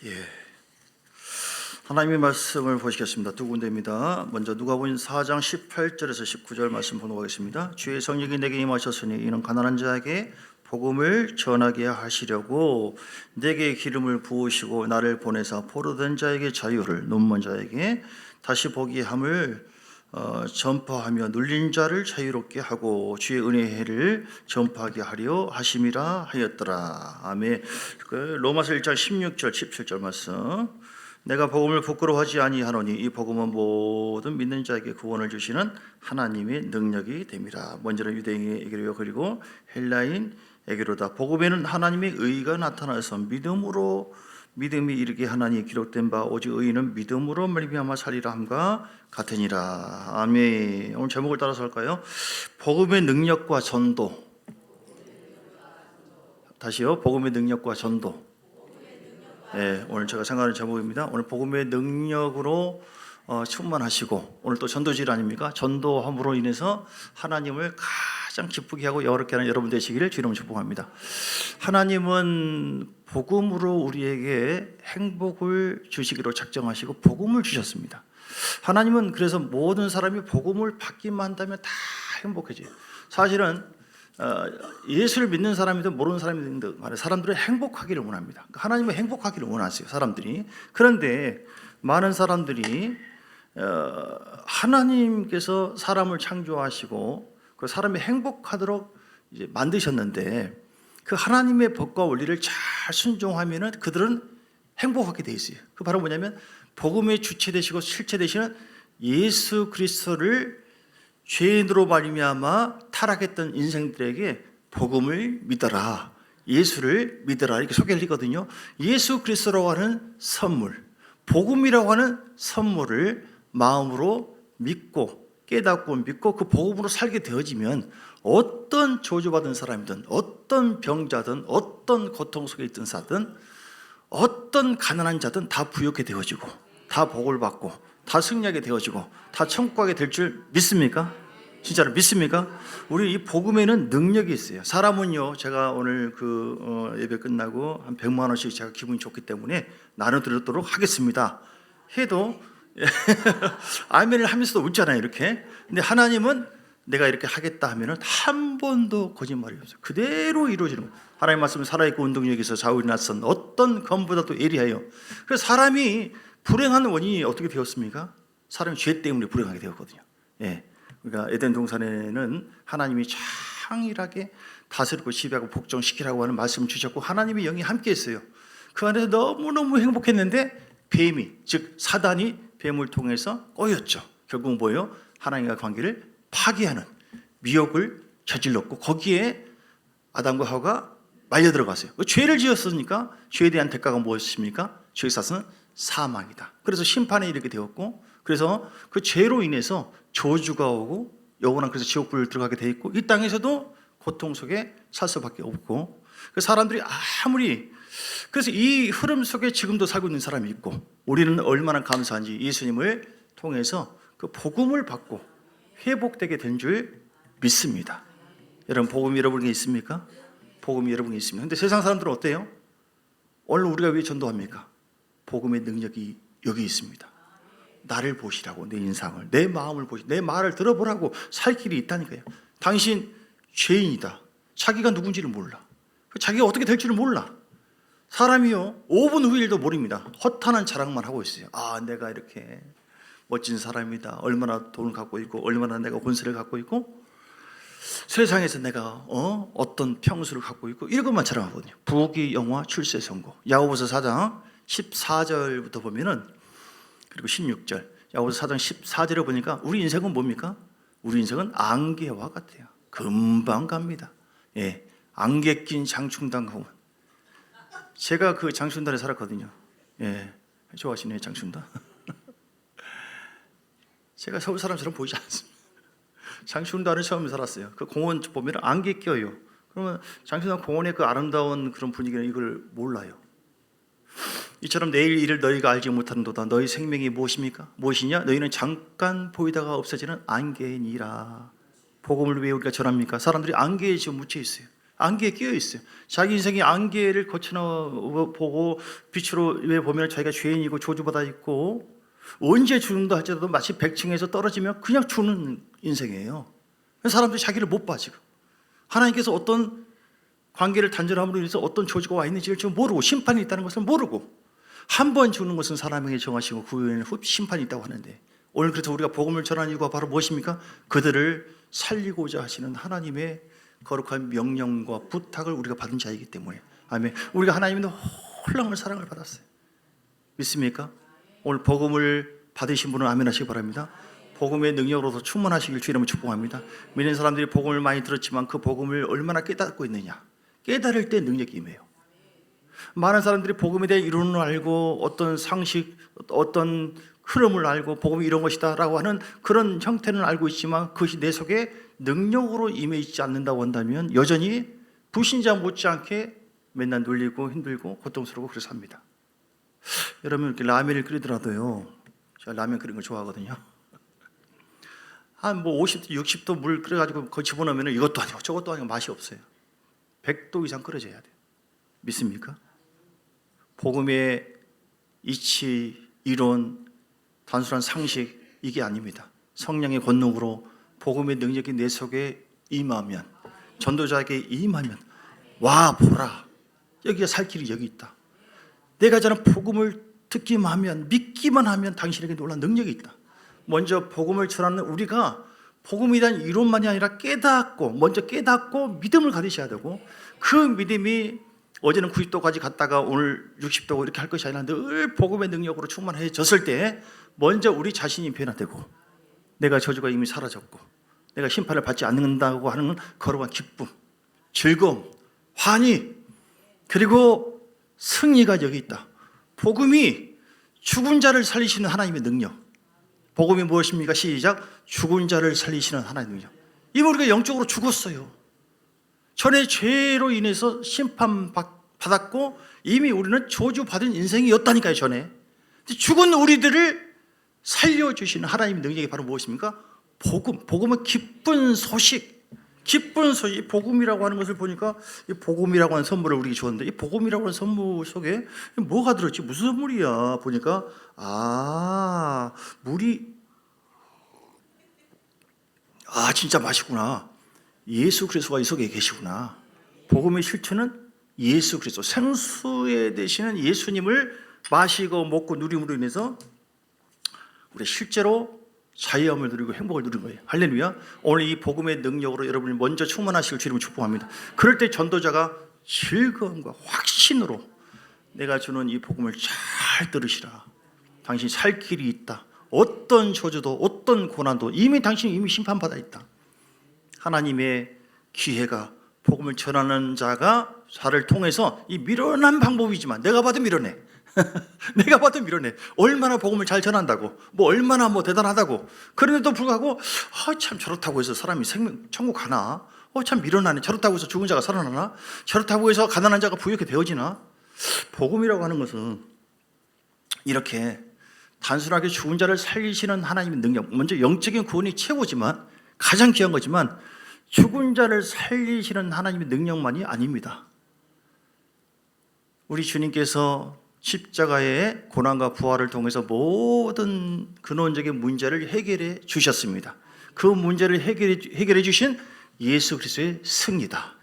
예. 하나님의 말씀을 보시겠습니다. 두 군데입니다. 먼저 누가복음 4장 18절에서 19절 말씀 보도록 하겠습니다. 주의 성령이 내게 임하셨으니 이는 가난한 자에게 복음을 전하게 하시려고 내게 기름을 부으시고 나를 보내사 포로된 자에게 자유를, 눈먼 자에게 다시 보게 함을 전파하며 눌린 자를 자유롭게 하고 주의 은혜의 해를 전파하게 하려 하심이라 하였더라. 아멘. 로마서 1장 16절 17절 말씀. 내가 복음을 부끄러워하지 아니하노니 이 복음은 모든 믿는 자에게 구원을 주시는 하나님의 능력이 됨이라. 먼저는 유대인에게로 그리고 헬라인에게로다. 복음에는 하나님의 의가 나타나서 믿음이 이르게 하나니 기록된 바 오직 의인은 믿음으로 말미암아 살리라 함과 같으니라. 아멘. 오늘 제목을 따라서 할까요? 복음의 능력과 전도. 다시요. 복음의 능력과 전도. 네, 오늘 제가 생각하는 제목입니다. 오늘 복음의 능력으로 충만하시고 오늘 또 전도질 아닙니까? 전도함으로 인해서 하나님을 가장 기쁘게 하고 영화롭게 하는 여러분 되시기를 주님으로 축복합니다. 하나님은 복음으로 우리에게 행복을 주시기로 작정하시고 복음을 주셨습니다. 하나님은 그래서 모든 사람이 복음을 받기만 한다면 다 행복해져요. 사실은 예수를 믿는 사람이든 모르는 사람이든 간에 사람들은 행복하기를 원합니다. 하나님은 행복하기를 원하세요, 사람들이. 그런데 많은 사람들이 하나님께서 사람을 창조하시고 그 사람이 행복하도록 이제 만드셨는데 그 하나님의 법과 원리를 잘 순종하면은 그들은 행복하게 돼 있어요. 그 바로 뭐냐면 복음의 주체 되시고 실체 되시는 예수 그리스도를 죄인으로 말미암아 타락했던 인생들에게 복음을 믿어라, 예수를 믿어라 이렇게 소개를 하거든요. 예수 그리스도라고 하는 선물, 복음이라고 하는 선물을 마음으로 믿고 깨닫고 믿고 그 복음으로 살게 되어지면 어떤 저주받은 사람이든 어떤 병자든 어떤 고통 속에 있던 사든 어떤 가난한 자든 다 부유하게 되어지고 다 복을 받고 다 승리하게 되어지고 다 천국 가게 될 줄 믿습니까? 진짜로 믿습니까? 우리 이 복음에는 능력이 있어요. 사람은요, 제가 오늘 예배 끝나고 한 100만 원씩 제가 기분이 좋기 때문에 나눠드리도록 하겠습니다 해도 아멘을 하면서도 웃잖아요, 이렇게. 근데 하나님은 내가 이렇게 하겠다 하면은 한 번도 거짓말이 없어요. 그대로 이루어지는 거예요. 하나님 말씀은 살아있고 운동력이 있어 좌우에 낯선 어떤 검보다도 예리하여. 그래서 사람이 불행한 원인이 어떻게 되었습니까? 사람이 죄 때문에 불행하게 되었거든요. 예. 그러니까 에덴 동산에는 하나님이 창일하게 다스리고 지배하고 복종시키라고 하는 말씀을 주셨고 하나님의 영이 함께 했어요. 그 안에서 너무너무 행복했는데 뱀이, 즉 사단이 뱀을 통해서 꼬였죠. 결국 뭐예요? 하나님과 관계를 파괴하는 미혹을 저질렀고 거기에 아담과 하와가 말려 들어갔어요. 죄를 지었으니까 죄에 대한 대가가 무엇입니까? 죄의 삭은 사망이다. 그래서 심판에 이르게 되었고 그래서 그 죄로 인해서 저주가 오고 영원한 그래서 지옥불을 들어가게 돼 있고 이 땅에서도 고통 속에 살 수밖에 없고 그 사람들이 아무리 그래서 이 흐름 속에 지금도 살고 있는 사람이 있고 우리는 얼마나 감사한지 예수님을 통해서 그 복음을 받고 회복되게 된 줄 믿습니다. 여러분 복음이 여러분에게 있습니까? 복음이 여러분에게 있습니다. 근데 세상 사람들은 어때요? 오늘 우리가 왜 전도합니까? 복음의 능력이 여기 있습니다. 나를 보시라고, 내 인상을, 내 마음을 보시, 내 말을 들어보라고 살 길이 있다니까요. 당신 죄인이다. 자기가 누군지를 몰라. 자기가 어떻게 될지를 몰라. 사람이요 5분 후 일도 모릅니다. 허탄한 자랑만 하고 있어요. 아, 내가 이렇게 멋진 사람이다. 얼마나 돈을 갖고 있고 얼마나 내가 권세를 갖고 있고 세상에서 내가 어떤 평수를 갖고 있고 이런 것만 자랑하거든요. 부귀 영화 출세 선고. 야고보서 4장 14절부터 보면은 그리고 16절 야고보서 4장 14절에 보니까 우리 인생은 뭡니까? 우리 인생은 안개와 같아요. 금방 갑니다. 예, 안개 낀 장충단 가면 제가 그 장충단에 살았거든요. 예, 좋아하시네요, 장충단. 제가 서울 사람처럼 보이지 않습니다. 장충단을 처음 살았어요. 그 공원 보면 안개 껴요. 그러면 장충단 공원의 그 아름다운 그런 분위기는 이걸 몰라요. 이처럼 내일 일을 너희가 알지 못하는도다. 너희 생명이 무엇입니까? 무엇이냐? 너희는 잠깐 보이다가 없어지는 안개니라. 복음을 왜 우리가 전합니까? 사람들이 안개에 지금 묻혀 있어요. 안개에 끼어 있어요. 자기 인생의 안개를 거쳐보고 빛으로 왜 보면 자기가 죄인이고 저주받아 있고 언제 죽는다 할지라도 마치 백층에서 떨어지면 그냥 죽는 인생이에요. 사람들이 자기를 못 봐 지금. 하나님께서 어떤 관계를 단절함으로 인해서 어떤 조지가 와 있는지를 지금 모르고 심판이 있다는 것을 모르고 한 번 죽는 것은 사람에게 정하시고 그 후에는 심판이 있다고 하는데 오늘 그래서 우리가 복음을 전하는 이유가 바로 무엇입니까? 그들을 살리고자 하시는 하나님의 거룩한 명령과 부탁을 우리가 받은 자이기 때문에 아멘. 우리가 하나님의 놀라운 사랑을 받았어요. 믿습니까? 오늘 복음을 받으신 분은 아멘 하시기 바랍니다. 복음의 능력으로서 충만하시길 주 이름으로 축복합니다. 믿는 사람들이 복음을 많이 들었지만 그 복음을 얼마나 깨닫고 있느냐. 깨달을 때 능력이 임해요. 많은 사람들이 복음에 대한 이론을 알고 어떤 상식, 어떤 흐름을 알고 복음이 이런 것이다 라고 하는 그런 형태는 알고 있지만 그것이 내 속에 능력으로 임해 있지 않는다고 한다면 여전히 불신자 못지않게 맨날 눌리고 힘들고 고통스럽고 그래서 합니다. 여러분 이렇게 라면을 끓이더라도요, 제가 라면 끓이는 걸 좋아하거든요. 한 뭐 50도 60도 물 끓여가지고 그거 집어넣으면 이것도 아니고 저것도 아니고 맛이 없어요. 100도 이상 끓여져야 돼요. 믿습니까? 복음의 이치, 이론, 단순한 상식 이게 아닙니다. 성령의 권능으로 복음의 능력이 내 속에 임하면, 전도자에게 임하면 와 보라 여기가 살 길이 여기 있다. 내가 저는 복음을 듣기만 하면 믿기만 하면 당신에게 놀라운 능력이 있다. 먼저 복음을 전하는 우리가 복음에 대한 이론만이 아니라 먼저 깨닫고 믿음을 가지셔야 되고 그 믿음이 어제는 90도까지 갔다가 오늘 60도 이렇게 할 것이 아니라 늘 복음의 능력으로 충만해졌을 때 먼저 우리 자신이 변화되고 내가 저주가 이미 사라졌고 내가 심판을 받지 않는다고 하는 거룩한 기쁨, 즐거움, 환희 그리고 승리가 여기 있다. 복음이 죽은 자를 살리시는 하나님의 능력. 복음이 무엇입니까? 시작. 죽은 자를 살리시는 하나님의 능력. 이미 우리가 영적으로 죽었어요. 전에 죄로 인해서 심판받았고 이미 우리는 저주받은 인생이었다니까요. 전에 죽은 우리들을 살려주시는 하나님의 능력이 바로 무엇입니까? 복음은 기쁜 소식. 복음이라고 하는 것을 보니까 이 복음이라고 하는 선물을 우리에게 주었는데 이 복음이라고 하는 선물 속에 뭐가 들었지? 무슨 선물이야? 보니까 물이 진짜 맛있구나. 예수 그리스도가 이 속에 계시구나. 복음의 실체는 예수 그리스도, 생수에 되시는 예수님을 마시고 먹고 누림으로 인해서 우리 실제로 자유함을 누리고 행복을 누리는 거예요. 할렐루야. 오늘 이 복음의 능력으로 여러분이 먼저 충만하시길 주님을 축복합니다. 그럴 때 전도자가 즐거움과 확신으로 내가 주는 이 복음을 잘 들으시라. 당신이 살 길이 있다. 어떤 저주도 어떤 고난도 당신이 이미 심판받아 있다. 하나님의 기회가 복음을 전하는 자를 통해서 이 미련한 방법이지만 내가 봐도 미련해. 내가 봐도 미련해. 얼마나 복음을 잘 전한다고 얼마나 대단하다고. 그런데도 불구하고 참 저렇다고 해서 사람이 천국 가나? 참 미련하네. 저렇다고 해서 죽은 자가 살아나나? 저렇다고 해서 가난한 자가 부유하게 되어지나? 복음이라고 하는 것은 이렇게 단순하게 죽은 자를 살리시는 하나님의 능력, 먼저 영적인 구원이 최고지만 가장 귀한 거지만 죽은 자를 살리시는 하나님의 능력만이 아닙니다. 우리 주님께서 십자가의 고난과 부활을 통해서 모든 근원적인 문제를 해결해 주셨습니다. 그 문제를 해결해 주신 예수 그리스도의 승리다.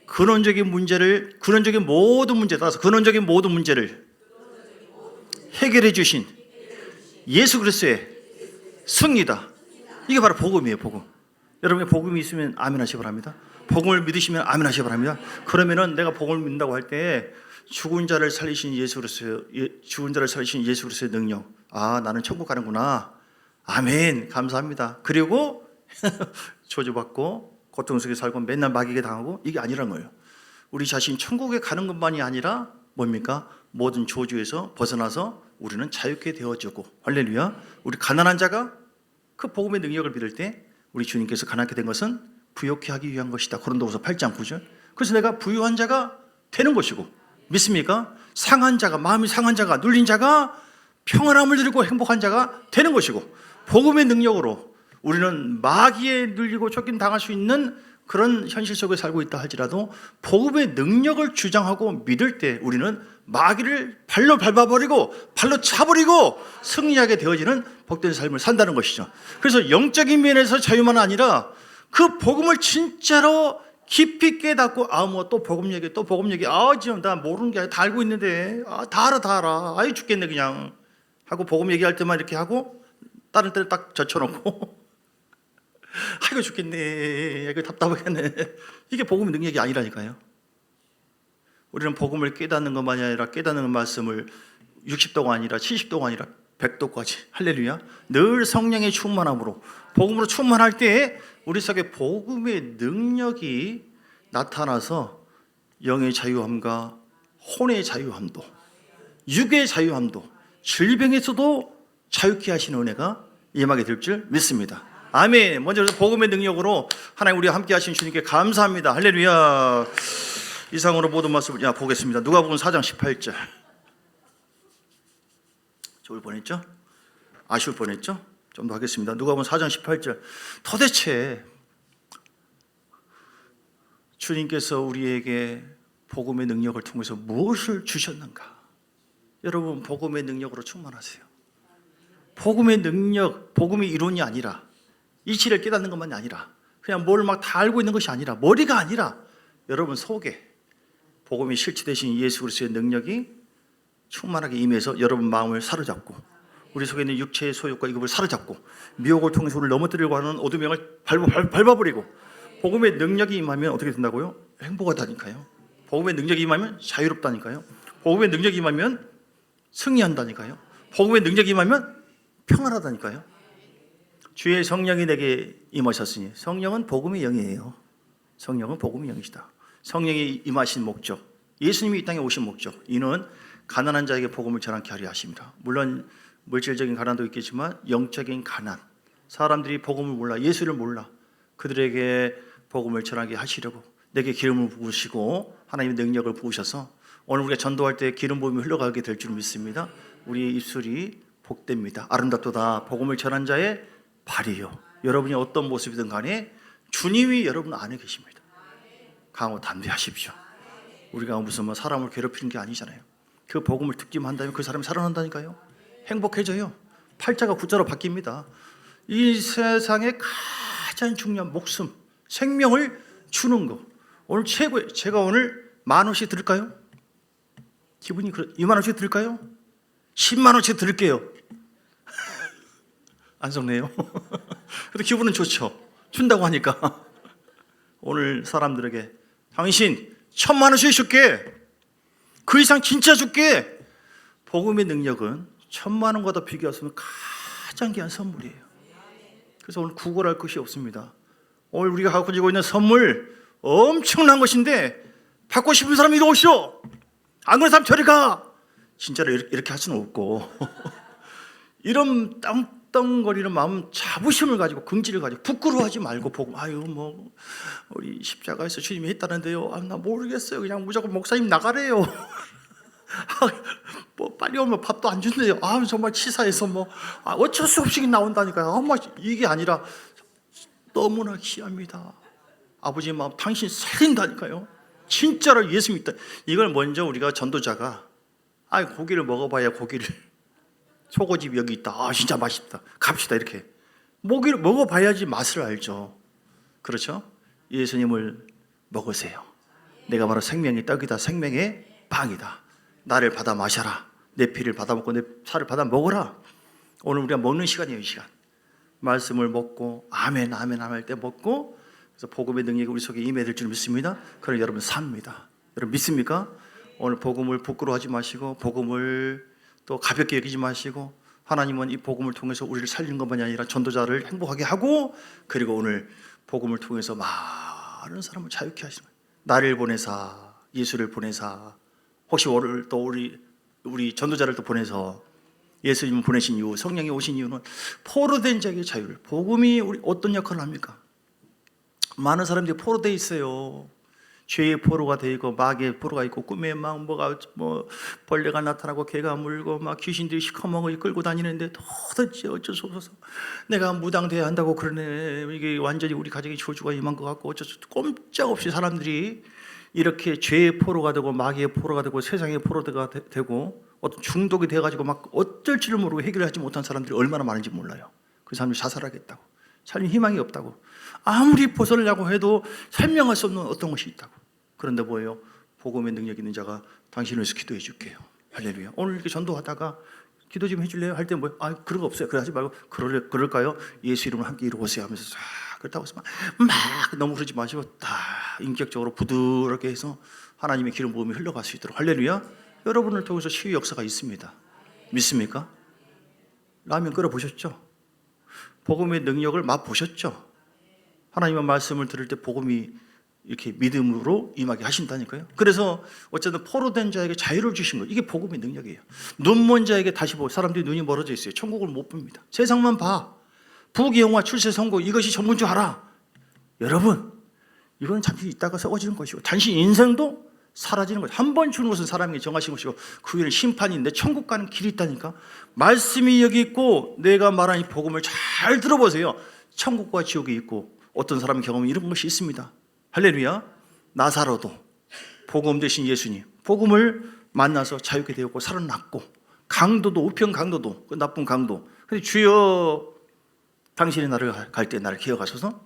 근원적인 모든 문제를 해결해 주신 예수 그리스도의 승리다. 이게 바로 복음이에요. 복음. 여러분이 복음이 있으면 아멘 하시기 바랍니다. 복음을 믿으시면 아멘 하시기 바랍니다. 그러면은 내가 복음을 믿는다고 할 때 죽은 자를 살리신 예수 그리스도의 능력. 나는 천국 가는구나. 아멘. 감사합니다. 그리고 저주받고 고통 속에 살고 맨날 마귀에게 당하고 이게 아니란 거예요. 우리 자신 천국에 가는 것만이 아니라 뭡니까? 모든 저주에서 벗어나서 우리는 자유케 되어지고 할렐루야. 우리 가난한 자가 그 복음의 능력을 믿을 때 우리 주님께서 가난하게 된 것은 부욕케 하기 위한 것이다. 고린도후서 8장 9절. 그래서 내가 부유한 자가 되는 것이고 믿습니까? 마음이 상한 자가 눌린 자가 평안함을 누리고 행복한 자가 되는 것이고 복음의 능력으로 우리는 마귀에 눌리고 쫓김 당할 수 있는 그런 현실 속에 살고 있다 할지라도 복음의 능력을 주장하고 믿을 때 우리는 마귀를 발로 밟아버리고 발로 차버리고 승리하게 되어지는 복된 삶을 산다는 것이죠. 그래서 영적인 면에서 자유만 아니라 그 복음을 진짜로 깊이 깨닫고 또 복음 얘기 지금 나 모르는 게 아니라 다 알고 있는데 다 알아 아이 죽겠네 그냥 하고 복음 얘기할 때만 이렇게 하고 다른 때는 딱 젖혀놓고 아이고 죽겠네 이거 답답하겠네. 이게 복음의 능력이 아니라니까요. 우리는 복음을 깨닫는 것만이 아니라 깨닫는 말씀을 60도가 아니라 70도가 아니라 100도까지 할렐루야 늘 성령의 충만함으로 복음으로 충만할 때 우리 속에 복음의 능력이 나타나서 영의 자유함과 혼의 자유함도 육의 자유함도 질병에서도 자유케 하시는 은혜가 임하게 될 줄 믿습니다. 아멘. 먼저 복음의 능력으로 하나님 우리와 함께 하신 주님께 감사합니다. 할렐루야. 이상으로 모든 말씀을 보겠습니다. 누가복음 4장 18절. 좋을 뻔했죠? 아쉬울 뻔했죠? 좀 더 하겠습니다. 누가복음 4장 18절. 도대체 주님께서 우리에게 복음의 능력을 통해서 무엇을 주셨는가? 여러분 복음의 능력으로 충만하세요. 복음의 능력, 복음의 이론이 아니라 이치를 깨닫는 것만이 아니라 그냥 뭘 막 다 알고 있는 것이 아니라 머리가 아니라 여러분 속에 복음이 실체되신 예수 그리스도의 능력이 충만하게 임해서 여러분 마음을 사로잡고 우리 속에 있는 육체의 소욕과 이급을 사로잡고 미혹을 통해서 우리를 넘어뜨리려고 하는 어둠의 영을 밟아버리고 복음의 능력이 임하면 어떻게 된다고요? 행복하다니까요. 복음의 능력이 임하면 자유롭다니까요. 복음의 능력이 임하면 승리한다니까요. 복음의 능력이 임하면 평안하다니까요. 주의 성령이 내게 임하셨으니 성령은 복음의 영이에요. 성령은 복음의 영이시다. 성령이 임하신 목적, 예수님이 이 땅에 오신 목적, 이는 가난한 자에게 복음을 전하게 하려 하십니다. 물론 물질적인 가난도 있겠지만 영적인 가난, 사람들이 복음을 몰라, 예수를 몰라, 그들에게 복음을 전하게 하시려고 내게 기름을 부으시고 하나님의 능력을 부으셔서 오늘 우리가 전도할 때 기름 부음이 흘러가게 될 줄 믿습니다. 우리의 입술이 복됩니다. 아름답도다 복음을 전한 자의 발이요. 여러분이 어떤 모습이든 간에 주님이 여러분 안에 계십니다. 강하고 담대하십시오. 우리가 무슨 사람을 괴롭히는 게 아니잖아요. 그 복음을 듣기만 한다면 그 사람이 살아난다니까요. 행복해져요. 팔자가 구자로 바뀝니다. 이 세상에 가장 중요한 목숨, 생명을 주는 거. 오늘 최고예요. 제가 오늘 10,000원씩 드릴까요? 기분이 20,000원씩 드릴까요? 100,000원씩 드릴게요. 안 속네요. 그래도 기분은 좋죠. 준다고 하니까. 오늘 사람들에게 당신 1,000,000원씩 줄게. 그 이상 진짜 줄게. 복음의 능력은 1,000,000원과도 비교할 수 없는 가장 귀한 선물이에요. 그래서 오늘 구걸할 것이 없습니다. 오늘 우리가 갖고 지고 있는 선물 엄청난 것인데 받고 싶은 사람이 이리 오시오. 안 그런 사람 저리 가. 진짜로 이렇게 할 수는 없고 이런 땅덩거리는 마음, 자부심을 가지고 긍지를 가지고 부끄러워하지 말고 보고 우리 십자가에서 주님이 했다는데요. 나 모르겠어요. 그냥 무조건 목사님 나가래요. 빨리 오면 밥도 안 준대요. 정말 치사해서 어쩔 수 없이 나온다니까요. 이게 아니라 너무나 귀합니다. 아버지의 마음 당신 살린다니까요. 진짜로 예수 믿다. 이걸 먼저 우리가 전도자가 고기를 먹어봐야 고기를 소고집 여기 있다. 진짜 맛있다. 갑시다. 이렇게 고기를 먹어봐야지 맛을 알죠. 그렇죠? 예수님을 먹으세요. 내가 바로 생명의 떡이다. 생명의 빵이다. 나를 받아 마셔라. 내 피를 받아 먹고 내 살을 받아 먹어라. 오늘 우리가 먹는 시간이에요. 이 시간. 말씀을 먹고 아멘 아멘 할 때 먹고, 그래서 복음의 능력이 우리 속에 임해야 될 줄 믿습니다. 그럼 여러분 삽니다. 여러분 믿습니까? 오늘 복음을 부끄러워하지 마시고 복음을 또 가볍게 여기지 마시고, 하나님은 이 복음을 통해서 우리를 살리는 것만이 아니라 전도자를 행복하게 하고, 그리고 오늘 복음을 통해서 많은 사람을 자유케 하시는 거예요. 나를 보내사, 예수를 보내사, 혹시 오늘 또 우리 전도자를 또 보내서 예수님을 보내신 이유, 성령이 오신 이유는 포로된 자에게 자유를. 복음이 우리 어떤 역할을 합니까? 많은 사람들이 포로되어 있어요. 죄의 포로가 되고 마귀의 포로가 있고 꿈에 막 뭐 벌레가 나타나고 개가 물고 막 귀신들이 시커멓게 끌고 다니는데 도대체 어쩔 수 없어서 내가 무당돼야 한다고 그러네. 이게 완전히 우리 가정에 저주가 임한 것 같고 어쩔 수 꼼짝없이 사람들이 이렇게 죄의 포로가 되고 마귀의 포로가 되고 세상의 포로가 되고 어떤 중독이 돼가지고 막 어쩔 줄을 모르고 해결하지 못한 사람들이 얼마나 많은지 몰라요. 그 사람들이 자살하겠다고, 살림 희망이 없다고, 아무리 벗어나려고 해도 설명할 수 없는 어떤 것이 있다고. 그런데 뭐예요? 복음의 능력 있는 자가 당신을 위해서 기도해 줄게요. 할렐루야. 오늘 이렇게 전도하다가 기도 좀 해줄래요? 할 때 뭐예요? 그런 거 없어요. 그러지 말고 그럴까요? 예수 이름으로 함께 이루어보세요 하면서 그렇다고 해서 막 너무 그러지 마시고 다 인격적으로 부드럽게 해서 하나님의 기름 부음이 흘러갈 수 있도록. 할렐루야. 여러분을 통해서 치유 역사가 있습니다. 믿습니까? 라면 끓여보셨죠? 복음의 능력을 맛보셨죠? 하나님의 말씀을 들을 때 복음이 이렇게 믿음으로 임하게 하신다니까요. 그래서 어쨌든 포로된 자에게 자유를 주신 거예요. 이게 복음의 능력이에요. 눈먼 자에게 다시 보고, 사람들이 눈이 멀어져 있어요. 천국을 못 봅니다. 세상만 봐. 부귀영화 출세 성공 이것이 전부인 줄 알아. 여러분, 이건 잠시 있다가 썩어지는 것이고 단신 인생도 사라지는 것이고, 한 번 주는 것은 사람에게 정하신 것이고 그 후에는 심판인데 천국 가는 길이 있다니까. 말씀이 여기 있고 내가 말한 이 복음을 잘 들어보세요. 천국과 지옥이 있고 어떤 사람의 경험이 이런 것이 있습니다. 할렐루야. 나사로도 복음 대신 예수님, 복음을 만나서 자유케 되었고 살아났고, 강도도, 우편 강도도, 그 나쁜 강도, 근데 주여 당신이 나를 갈 때 나를 기억하셔서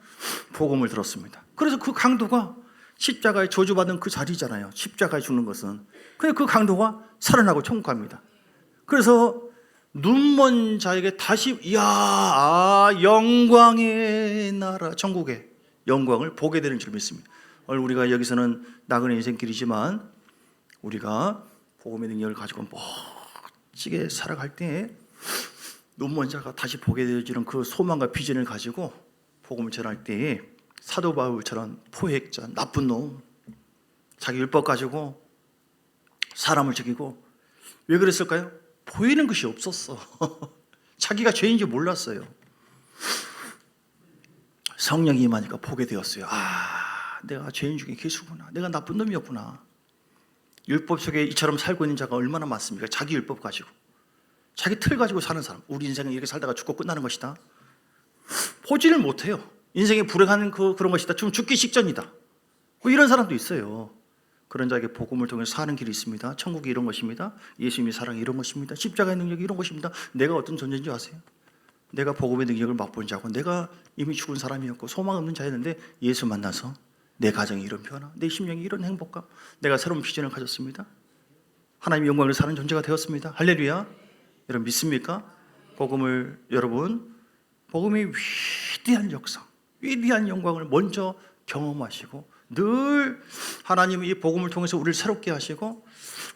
복음을 들었습니다. 그래서 그 강도가 십자가에 저주받은 그 자리잖아요. 십자가에 죽는 것은. 근데 그 강도가 살아나고 천국 갑니다. 그래서 눈먼 자에게 다시 영광의 나라, 천국의 영광을 보게 되는 줄 믿습니다. 오늘 우리가 여기서는 나그네 인생길이지만 우리가 복음의 능력을 가지고 멋지게 살아갈 때 눈먼 자가 다시 보게 되어지는 그 소망과 비전을 가지고 복음을 전할 때에 사도 바울처럼 포획자, 나쁜 놈, 자기 율법 가지고 사람을 죽이고, 왜 그랬을까요? 보이는 것이 없었어. 자기가 죄인지 몰랐어요. 성령이 임하니까 보게 되었어요. 내가 죄인 중에 괴수구나. 내가 나쁜 놈이었구나. 율법 속에 이처럼 살고 있는 자가 얼마나 많습니까? 자기 율법 가지고, 자기 틀 가지고 사는 사람. 우리 인생은 이렇게 살다가 죽고 끝나는 것이다. 보지를 못해요. 인생에 불행한 그런 것이다. 좀 죽기 직전이다. 이런 사람도 있어요. 그런 자에게 복음을 통해서 사는 길이 있습니다. 천국이 이런 것입니다. 예수님의 사랑이 이런 것입니다. 십자가의 능력이 이런 것입니다. 내가 어떤 존재인지 아세요? 내가 복음의 능력을 맛본 자고, 내가 이미 죽은 사람이었고 소망 없는 자였는데 예수 만나서 내 가정이 이런 변화, 내 심령이 이런 행복감, 내가 새로운 비전을 가졌습니다. 하나님의 영광을 사는 존재가 되었습니다. 할렐루야. 여러분 믿습니까? 여러분 복음의 위대한 역사, 위대한 영광을 먼저 경험하시고, 늘 하나님의 이 복음을 통해서 우리를 새롭게 하시고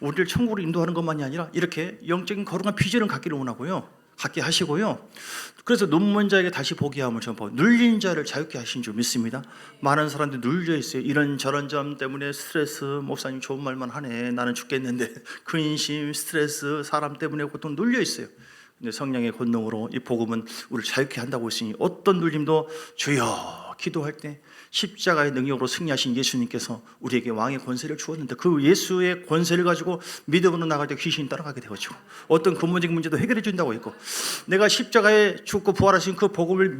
우리를 천국으로 인도하는 것만이 아니라 이렇게 영적인 거룩한 비전을 갖게 하시고요. 그래서 눈먼 자에게 다시 보게 함을 전파, 눌린 자를 자유케 하신 줄 믿습니다. 많은 사람들이 눌려 있어요. 이런저런 점 때문에 스트레스, 목사님 좋은 말만 하네, 나는 죽겠는데, 근심, 스트레스, 사람 때문에 고통 눌려 있어요. 근데 성령의 권능으로 이 복음은 우리를 자유케 한다고 했으니 어떤 눌림도 주여 기도할 때 십자가의 능력으로 승리하신 예수님께서 우리에게 왕의 권세를 주었는데, 그 예수의 권세를 가지고 믿음으로 나갈 때 귀신이 따라가게 되었죠. 어떤 근본적인 문제도 해결해 준다고 했고, 내가 십자가에 죽고 부활하신 그 복음을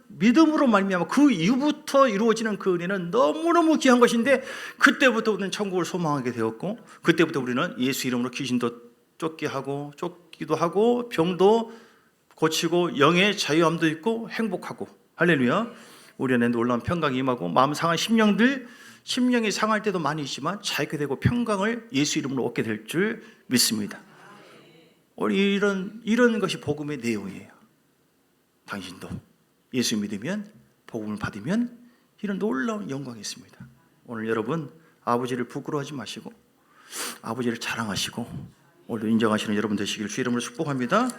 믿음으로 말미암아 그 이후부터 이루어지는 그 은혜는 너무너무 귀한 것인데, 그때부터 우리는 천국을 소망하게 되었고, 그때부터 우리는 예수 이름으로 귀신도 쫓기도 하고 병도 고치고 영의 자유함도 있고 행복하고. 할렐루야. 우리 안에 놀라운 평강이 임하고, 마음 상한 심령이 상할 때도 많이 있지만 자유케 되고 평강을 예수 이름으로 얻게 될 줄 믿습니다. 우리 이런 것이 복음의 내용이에요. 당신도 예수 믿으면, 복음을 받으면 이런 놀라운 영광이 있습니다. 오늘 여러분 아버지를 부끄러워하지 마시고 아버지를 자랑하시고 오늘도 인정하시는 여러분 되시길 주 이름으로 축복합니다.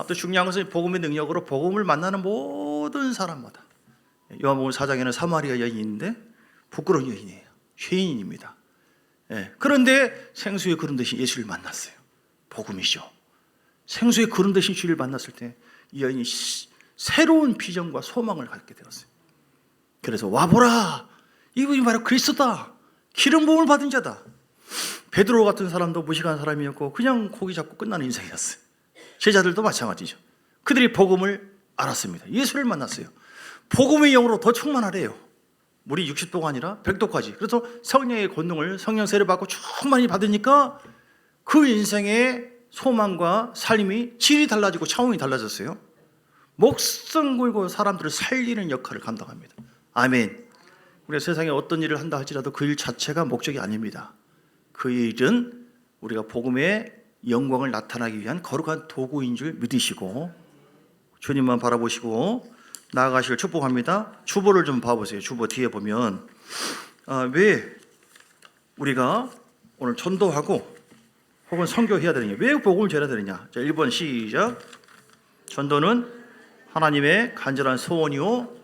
또 중요한 것은 복음의 능력으로 복음을 만나는 모든 사람마다, 요한복음 4장에는 사마리아 여인이 있는데 부끄러운 여인이에요. 죄인입니다. 그런데 생수에 그런 듯이 예수를 만났어요. 복음이죠. 생수에 그런 듯이 주를 만났을 때 이 여인이 새로운 비전과 소망을 갖게 되었어요. 그래서 와보라, 이분이 바로 그리스도다. 기름 부음을 받은 자다. 베드로 같은 사람도 무식한 사람이었고 그냥 고기 잡고 끝나는 인생이었어요. 제자들도 마찬가지죠. 그들이 복음을 알았습니다. 예수를 만났어요. 복음의 영으로 더 충만하래요. 물이 60도가 아니라 100도까지. 그래서 성령의 권능을 성령 세례 받고 충만히 받으니까 그 인생의 소망과 삶이 질이 달라지고 차원이 달라졌어요. 목숨 걸고 사람들을 살리는 역할을 감당합니다. 아멘. 우리가 세상에 어떤 일을 한다 할지라도 그 일 자체가 목적이 아닙니다. 그 일은 우리가 복음의 영광을 나타나기 위한 거룩한 도구인 줄 믿으시고 주님만 바라보시고 나아가시길 축복합니다. 주보를 좀 봐보세요. 주보 뒤에 보면 왜 우리가 오늘 전도하고 혹은 선교해야 되느냐, 왜 복음을 전해야 되느냐. 자, 1번 시작. 전도는 하나님의 간절한 소원이요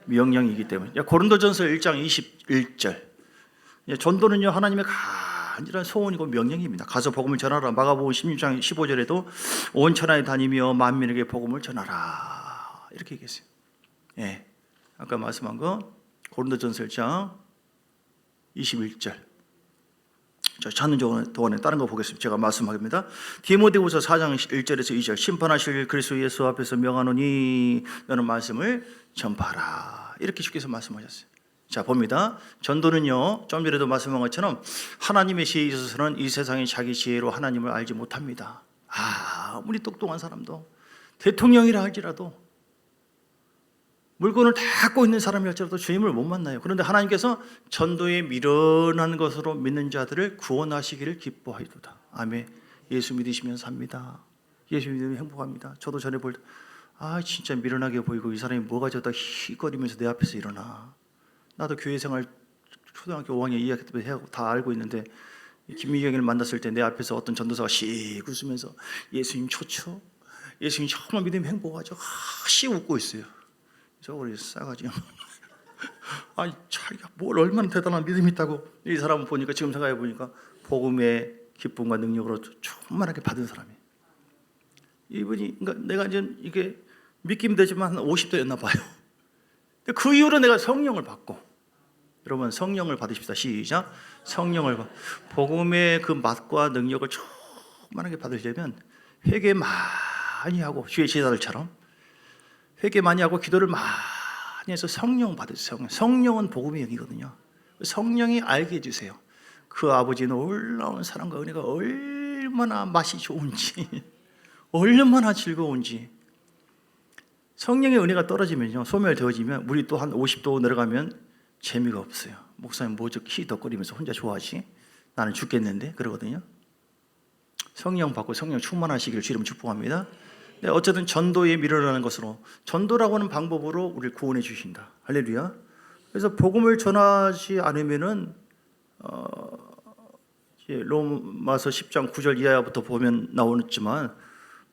명령이기 때문에. 고린도전서 1장 21절. 전도는요 하나님의 간절한 소원이고 명령입니다. 가서 복음을 전하라. 마가복음 16장 15절에도 온 천하에 다니며 만민에게 복음을 전하라 이렇게 얘기했어요. 예, 아까 말씀한 거 고린도전서 1장 21절. 자, 찾는 동안에 다른 거 보겠습니다. 제가 말씀하겠습니다. 디모데후서 4장 1절에서 2절. 심판하실 그리스도 예수 앞에서 명하노니 너는 말씀을 전파하라 이렇게 주께서 말씀하셨어요. 자, 봅니다. 전도는요 좀 전에도 말씀한 것처럼 하나님의 지혜에 있어서는 이 세상이 자기 지혜로 하나님을 알지 못합니다. 아무리 똑똑한 사람도, 대통령이라 할지라도, 물건을 다 갖고 있는 사람일지라도 주님을 못 만나요. 그런데 하나님께서 전도에 미련한 것으로 믿는 자들을 구원하시기를 기뻐하이도다. 아멘. 예수 믿으시면 삽니다. 예수 믿으면 행복합니다. 저도 전에 볼 때 진짜 미련하게 보이고 이 사람이 뭐가 저다 희거리면서 내 앞에서 일어나. 나도 교회 생활 초등학교 5학년 2학기 때 다 알고 있는데 김미경을 만났을 때 내 앞에서 어떤 전도사가 씩 웃으면서 예수님 좋죠? 예수님 정말 믿으면 행복하죠? 씩 웃고 있어요. 저걸 싸가지. 자기가 뭘 얼마나 대단한 믿음이 있다고. 이 사람을 보니까 지금 생각해 보니까 복음의 기쁨과 능력으로 충만하게 받은 사람이에요. 이분이 그러니까 내가 이제 이게 믿기면 되지만 한 50대였나 봐요. 그 이후로 내가 성령을 받고, 여러분 성령을 받으십시다. 시작. 성령을 복음의 그 맛과 능력을 충만하게 받으려면 회개 많이 하고 주의 제자들처럼 회개 많이 하고 기도를 많이 해서 성령 받으세요. 성령은 복음의 영이거든요. 성령이 알게 해주세요. 그 아버지는 놀라운 사랑과 은혜가 얼마나 맛이 좋은지, 얼마나 즐거운지. 성령의 은혜가 떨어지면요, 소멸되어지면 물이 또 한 50도 내려가면 재미가 없어요. 목사님 뭐 저 희덕거리면서 혼자 좋아하지? 나는 죽겠는데 그러거든요. 성령 받고 성령 충만하시기를 주님 축복합니다. 네, 어쨌든 전도에 미련하는 것으로, 전도라고 하는 방법으로 우리를 구원해 주신다. 할렐루야. 그래서 복음을 전하지 않으면은 로마서 10장 9절 이하부터 보면 나오지만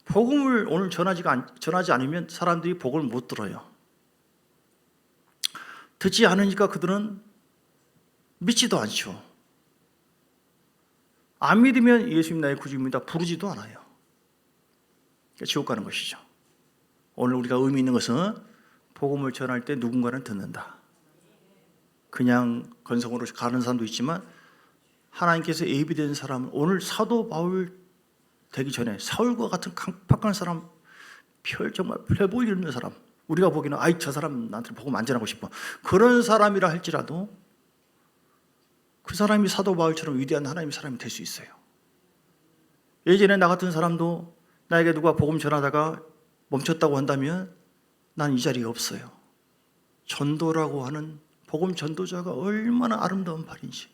복음을 오늘 전하지 않으면 사람들이 복음을 못 들어요. 듣지 않으니까 그들은 믿지도 않죠. 안 믿으면 예수님 나의 구주입니다 부르지도 않아요. 지옥 가는 것이죠. 오늘 우리가 의미 있는 것은 복음을 전할 때 누군가는 듣는다. 그냥 건성으로 가는 사람도 있지만 하나님께서 예비된 사람은, 오늘 사도 바울 되기 전에 사울과 같은 강팍한 사람, 정말 별 보기 없는 사람, 우리가 보기에는 저 사람 나한테 복음 안 전하고 싶어, 그런 사람이라 할지라도 그 사람이 사도 바울처럼 위대한 하나님의 사람이 될 수 있어요. 예전에 나 같은 사람도 나에게 누가 복음 전하다가 멈췄다고 한다면 난 이 자리에 없어요. 전도라고 하는 복음 전도자가 얼마나 아름다운 발인지.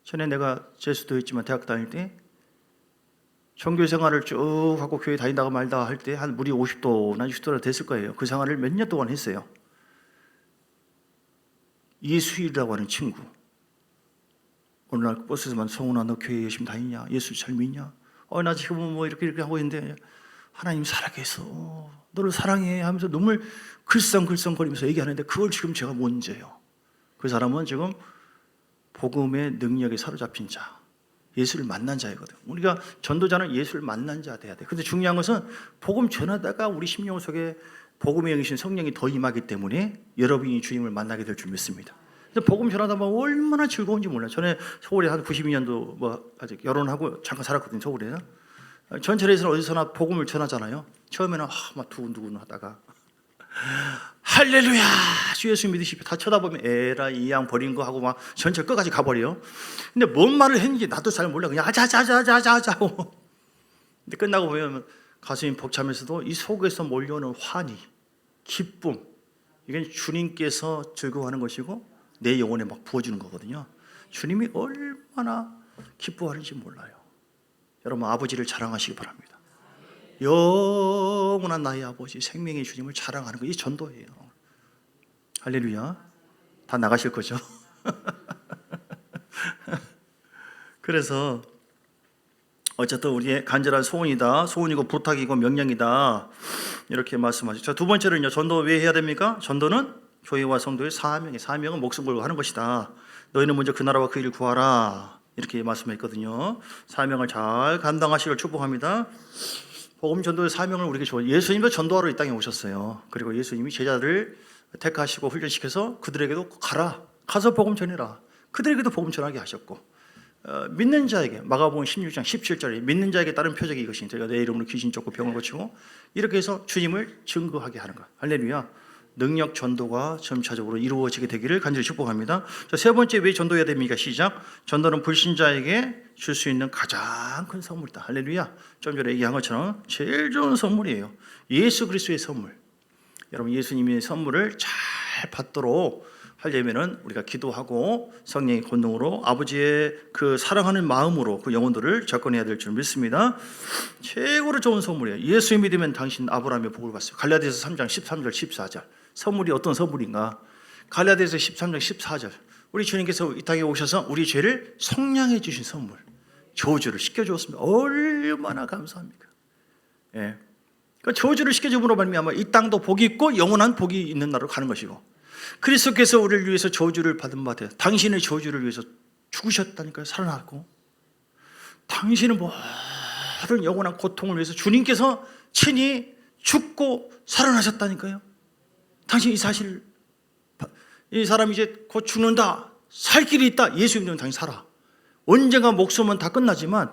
전에 내가 제수도 했지만 대학 다닐 때 종교 생활을 쭉 하고 교회 다니다가 말다가 할 때 한 물이 50도나 60도나 됐을 거예요. 그 생활을 몇 년 동안 했어요. 이수일이라고 하는 친구, 어느 날 버스에서만 성훈아 너 교회 열심히 다니냐? 예수 잘 믿냐? 나 지금 뭐 이렇게 하고 있는데 하나님 살아계셔, 너를 사랑해 하면서 눈물 글썽글썽거리면서 얘기하는데 그걸 지금 제가 문제예요. 그 사람은 지금 복음의 능력에 사로잡힌 자, 예수를 만난 자이거든. 우리가 전도자는 예수를 만난 자 돼야 돼. 근데 중요한 것은 복음 전하다가 우리 심령 속에 복음의 영이신 성령이 더 임하기 때문에 여러분이 주님을 만나게 될 줄 믿습니다. 근데 복음 전하다 보면 얼마나 즐거운지 몰라요. 전에 서울에 한 92년도 뭐 아직 결혼하고 잠깐 살았거든요. 서울에. 전철에서는 어디서나 복음을 전하잖아요. 처음에는 막 두근두근 하다가 할렐루야 주 예수 믿으십시오. 다 쳐다보면 에라 이 양 버린 거 하고 막 전철 끝까지 가버려요. 근데 뭔 말을 했는지 나도 잘 몰라. 그냥 아자자자자자자 하고. 근데 끝나고 보면 가슴이 벅차면서도 이 속에서 몰려오는 환희, 기쁨, 이건 주님께서 즐거워하는 것이고 내 영혼에 막 부어주는 거거든요. 주님이 얼마나 기뻐하는지 몰라요. 여러분 아버지를 자랑하시기 바랍니다. 영원한 나의 아버지 생명의 주님을 자랑하는 거, 이 전도예요. 할렐루야. 다 나가실 거죠? 그래서 어쨌든 우리의 간절한 소원이다, 소원이고 부탁이고 명령이다, 이렇게 말씀하죠. 자, 두 번째는요, 전도 왜 해야 됩니까? 전도는 교회와 성도의 사명이에요. 사명은 목숨 걸고 하는 것이다. 너희는 먼저 그 나라와 그 일을 구하라, 이렇게 말씀했거든요. 사명을 잘 감당하시길 축복합니다. 복음 전도의 사명을 우리에게 줘. 예수님도 전도하러 이 땅에 오셨어요. 그리고 예수님이 제자들을 택하시고 훈련시켜서 그들에게도 가서 복음 전해라. 그들에게도 복음 전하게 하셨고, 믿는 자에게, 마가복음 16장 17절에 믿는 자에게 따른 표적이 이것이 저희가 내 이름으로 귀신 쫓고 병을 고치고, 이렇게 해서 주님을 증거하게 하는 것. 할렐루야. 능력 전도가 점차적으로 이루어지게 되기를 간절히 축복합니다. 자, 세 번째 왜 전도해야 됩니까? 시작. 전도는 불신자에게 줄 수 있는 가장 큰 선물이다. 할렐루야. 좀 전에 얘기한 것처럼 제일 좋은 선물이에요. 예수 그리스도의 선물. 여러분 예수님의 선물을 잘 받도록 하려면은 우리가 기도하고 성령의 권능으로 아버지의 그 사랑하는 마음으로 그 영혼들을 접근해야 될 줄 믿습니다. 최고로 좋은 선물이에요. 예수 믿으면 당신 아브라함의 복을 받습니다. 갈라디아서 3장 13절 14절. 선물이 어떤 선물인가? 갈라디아서 13장 14절. 우리 주님께서 이 땅에 오셔서 우리 죄를 속량해 주신 선물, 저주를 씻겨주었습니다. 얼마나 감사합니까? 예. 그 저주를 씻겨줌으로 말미암아 이 땅도 복이 있고 영원한 복이 있는 나라로 가는 것이고, 그리스도께서 우리를 위해서 저주를 받은 바 같아요. 당신의 저주를 위해서 죽으셨다니까요. 살아났고, 당신은 모든 영원한 고통을 위해서 주님께서 친히 죽고 살아나셨다니까요. 당신 이 사실, 이 사람이 이제 곧 죽는다, 살 길이 있다, 예수 믿으면 당신 살아. 언젠가 목숨은 다 끝나지만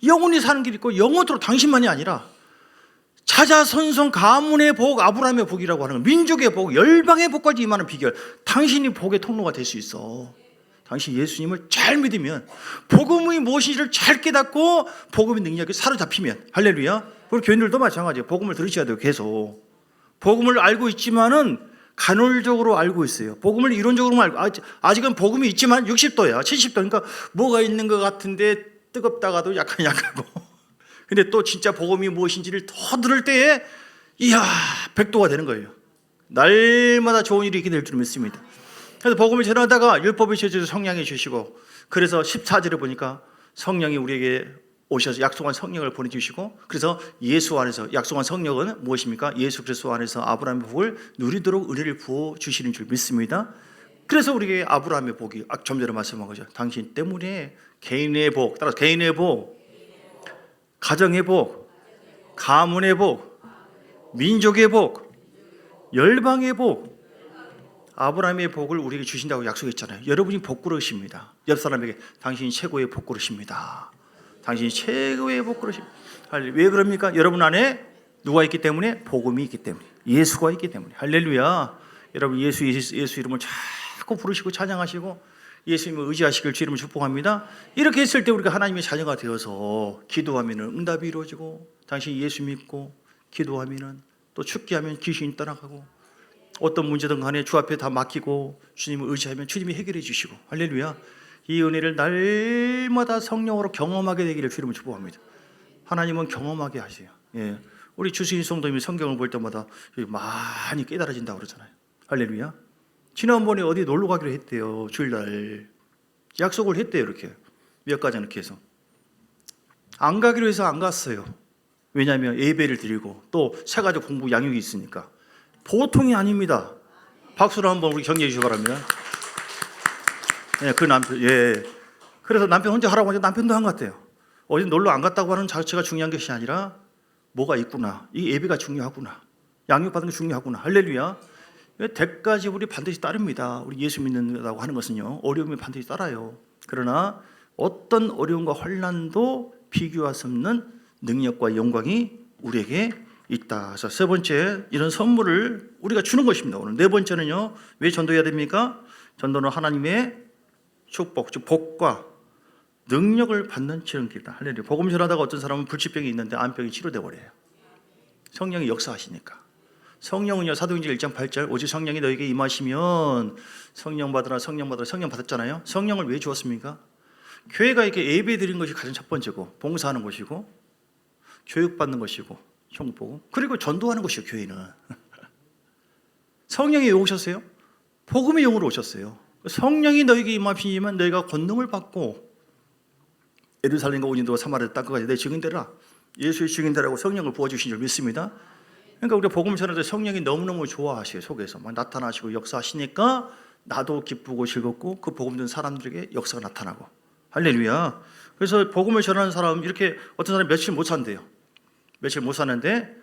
영원히 사는 길이 있고, 영원토록 당신만이 아니라 자자손손 가문의 복, 아브라함의 복이라고 하는 거, 민족의 복, 열방의 복까지 임하는 비결, 당신이 복의 통로가 될 수 있어. 당신 예수님을 잘 믿으면, 복음이 무엇인지를 잘 깨닫고 복음의 능력이 사로잡히면, 할렐루야. 우리 교인들도 마찬가지예요. 복음을 들으셔야 돼요. 계속 복음을 알고 있지만은 간헐적으로 알고 있어요. 복음을 이론적으로만 알고, 아직은 복음이 있지만 60도야 70도, 그러니까 뭐가 있는 것 같은데 뜨겁다가도 약하고 근데 또 진짜 복음이 무엇인지를 더 들을 때에 이야 100도가 되는 거예요. 날마다 좋은 일이 있게 될 줄 믿습니다. 그래서 복음을 전하다가 율법을 주셔서 성령해 주시고, 그래서 14절에 보니까 성령이 우리에게 오셔서 약속한 성령을 보내주시고, 그래서 예수 안에서 약속한 성령은 무엇입니까? 예수 그리스도 안에서 아브라함의 복을 누리도록 은혜를 부어주시는 줄 믿습니다. 그래서 우리에게 아브라함의 복이 좀 전에 말씀한 거죠. 당신 때문에 개인의 복, 따라서 개인의 복, 가정의 복, 가문의 복, 민족의 복, 열방의 복, 아브라함의 복을 우리에게 주신다고 약속했잖아요. 여러분이 복그릇입니다. 옆 사람에게 당신이 최고의 복그릇입니다. 당신이 최고의 복그릇입니다. 왜 그럽니까? 여러분 안에 누가 있기 때문에? 복음이 있기 때문에, 예수가 있기 때문에. 할렐루야. 여러분 예수 이름을 자꾸 부르시고 찬양하시고 예수님을 의지하시길 주 이름을 축복합니다. 이렇게 했을 때 우리가 하나님의 자녀가 되어서 기도하면 응답이 이루어지고, 당신이 예수 믿고 기도하면 또 축기하면 귀신이 떠나가고, 어떤 문제든 간에 주 앞에 다 맡기고 주님을 의지하면 주님이 해결해 주시고, 할렐루야. 이 은혜를 날마다 성령으로 경험하게 되기를 주 이름을 축복합니다. 하나님은 경험하게 하세요. 예. 우리 주수인 성도님이 성경을 볼 때마다 많이 깨달아진다고 그러잖아요. 할렐루야. 지난번에 어디 놀러 가기로 했대요. 주일날 약속을 했대요. 이렇게 몇 가지 이렇게 해서 안 가기로 해서 안 갔어요. 왜냐하면 예배를 드리고 또 새가족 공부 양육이 있으니까. 보통이 아닙니다. 박수로 한번 우리 격려해 주시기 바랍니다. 예, 그 남편, 예. 그래서 남편 혼자 하라고 하니까 남편도 한 것 같아요. 어디 놀러 안 갔다고 하는 자체가 중요한 것이 아니라 뭐가 있구나, 이 예배가 중요하구나, 양육받는 게 중요하구나. 할렐루야. 대가 지불이 반드시 따릅니다. 우리 예수 믿는다고 하는 것은요, 어려움이 반드시 따라요. 그러나 어떤 어려움과 환난도 비교할 수 없는 능력과 영광이 우리에게 있다. 자, 세 번째, 이런 선물을 우리가 주는 것입니다. 오늘 네 번째는요, 왜 전도해야 됩니까? 전도는 하나님의 축복, 즉 복과 능력을 받는 지름길이다. 할렐루야. 복음 전하다가 어떤 사람은 불치병이 있는데 암병이 치료돼 버려요. 성령이 역사하시니까. 성령은요, 사도행전 1장 8절, 오직 성령이 너에게 임하시면 성령 받으라, 성령 받으라. 성령 받았잖아요. 성령을 왜 주었습니까? 교회가 이렇게 예배 드리는 것이 가장 첫 번째고, 봉사하는 것이고, 교육받는 것이고, 형복음, 그리고 전도하는 것이요, 교회는. 성령이 왜 오셨어요? 복음의 영으로 오셨어요. 성령이 너에게 임하시면 너희가 권능을 받고 예루살렘과 온전도와 사마리아 땅까지 내 증인 되라. 예수의 증인 되라고 성령을 부어주신 줄 믿습니다. 그러니까 우리가 복음 전할 때 성령이 너무너무 좋아하셔요. 속에서 막 나타나시고 역사하시니까 나도 기쁘고 즐겁고 그 복음 듣는 사람들에게 역사가 나타나고. 할렐루야. 그래서 복음을 전하는 사람, 이렇게 어떤 사람이 며칠 못 산대요. 며칠 못 사는데,